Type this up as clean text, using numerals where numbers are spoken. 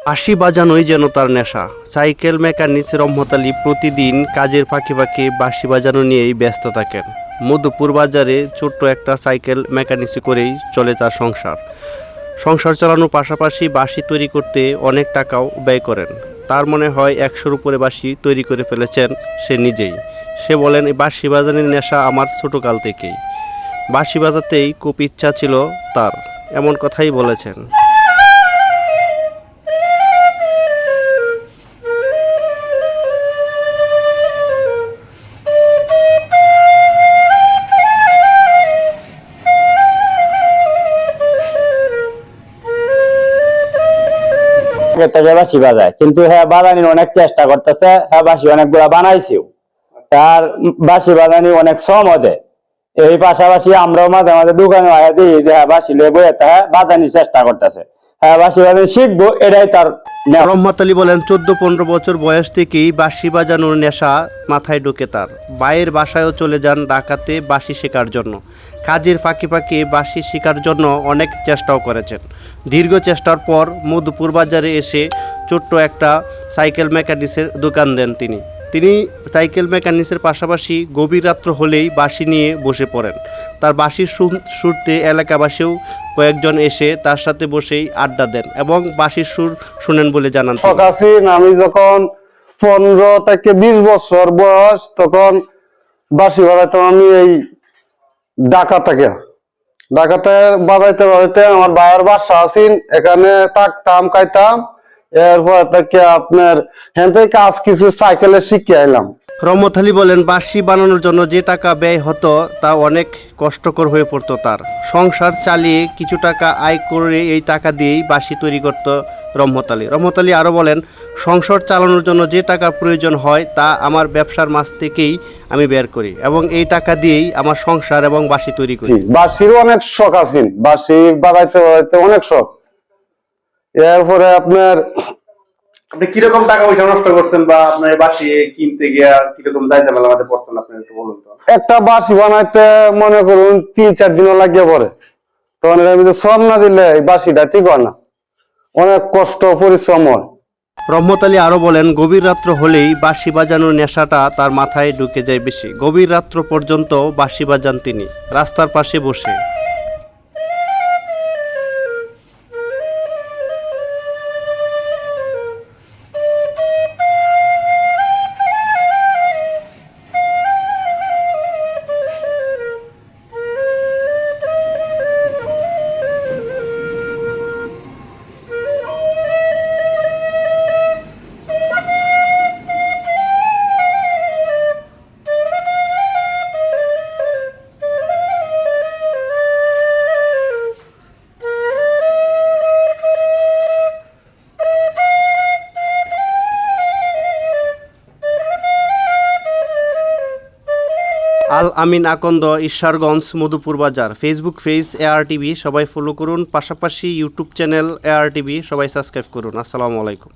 বাঁশি বাজানোই যেন তার নেশা। সাইকেল মেকানিক রহমত আলী প্রতিদিন কাজের ফাঁকে ফাঁকে বাঁশি বাজানো নিয়েই ব্যস্ত থাকেন। মধুপুর বাজারে ছোট্ট একটা সাইকেল মেকানিক্স করেই চলে তার সংসার চালানোর পাশাপাশি বাঁশি তৈরি করতে অনেক টাকাও ব্যয় করেন। তার মনে হয় 100-র উপরে বাঁশি তৈরি করে ফেলেছেন সে নিজেই। সে বলেন, এই বাঁশি বাজানোর নেশা আমার ছোটোকাল থেকেই। বাঁশি বাজাতেই খুব ইচ্ছা ছিল তার, এমন কথাই বলেছেন। থেকে বাঁশি বাজায়, কিন্তু হ্যাঁ বাজানির অনেক চেষ্টা করতেছে। হ্যাঁ বাঁশি অনেকগুলা বানাইছিও, তার বাঁশি বাজানি অনেক শ্রম দেয়। এই পাশাপাশি আমরাও মাঝে মাঝে দোকানে আয়া দিই যে হ্যাঁ বাঁশি লয়ে বইয়ে হ্যাঁ বাজানির চেষ্টা করতেছে। হ্যাঁ বাঁশি বাজানি শিখবো, এটাই তার। রহমত আলী বলেন, 14-15 বছর বয়স থেকেই বাঁশি বাজানোর নেশা মাথায় ঢোকে তার। মায়ের বাসায়ও চলে যান ঢাকাতে বাঁশি শেখার জন্য। কাজের ফাঁকে ফাঁকে বাঁশি শেখার জন্য অনেক চেষ্টাও করেছেন। দীর্ঘ চেষ্টার পর মধুপুর বাজারে এসে ছোট্ট একটা সাইকেল মেকানিক্সের দোকান দেন তিনি। সাইকেল মেকানিক্সের পাশাপাশি গভীর রাত্র হলেই বাঁশি নিয়ে বসে পড়েন। তার বাঁশির সুরতে এলাকাবাসীও কয়েকজন এসে তার সাথে বসেই আড্ডা দেন এবং বাঁশির সুর শুনেন বলে জানান। আমি যখন 15 থেকে 20 বছর বয়স, তখন বাঁশি বাজাইতাম আমি এই ঢাকাতে বাজাইতে আমার ভাইয়ের বাসা আছেন, এখানে থাকতাম খাইতাম। এরপর থেকে আপনার হ্যাঁ থেকে কাজ কিছু সাইকেলে শিখে আইলাম। রহমত আলী বলেন, বাঁশি বানানোর জন্য যে টাকা ব্যয় হতো তা অনেক কষ্টকর হয়ে পড়তো তার। সংসার চালিয়ে কিছু টাকা আয় করে এই টাকা দিয়েই বাঁশি তৈরি করত রহমত আলী আরও বলেন, সংসার চালানোর জন্য যে টাকার প্রয়োজন হয় তা আমার ব্যবসার মাছ থেকেই আমি বের করি এবং এই টাকা দিয়েই আমার সংসার এবং বাঁশি তৈরি করি। বাঁশির অনেক শখ আছে, বাঁশি বাজাইতে অনেক শখ। এরপরে আপনি কিরকম টাকা পয়সা নষ্ট করছেন বা আপনার বাঁশি কিনতে গিয়া কিরকম যাইতে মেলাতে পড়ছেন, আপনি একটু বলুন তো। একটা বাঁশি বানাইতে মনে করুন 3-4 দিনও লাগিয়ে পড়ে, তখন আমি তো শ্রম না দিলে বাঁশিটা ঠিক হয় না, অনেক কষ্ট পরিশ্রম হয়। রহমত আলী আরও বলেন, গভীর রাত্র হলেই বাঁশি বাজানোর নেশাটা তার মাথায় ঢুকে যায় বেশি। গভীর রাত্র পর্যন্ত বাঁশি বাজান তিনি রাস্তার পাশে বসে। আল আমিন আকন্দ, ঈশ্বরগঞ্জ, মধুপুর বাজার। ফেসবুক পেজ AR টিভি সবাই ফলো করুন, পাশাপাশি ইউটিউব চ্যানেল AR টিভি সবাই সাবস্ক্রাইব করুন। আসসালামু আলাইকুম।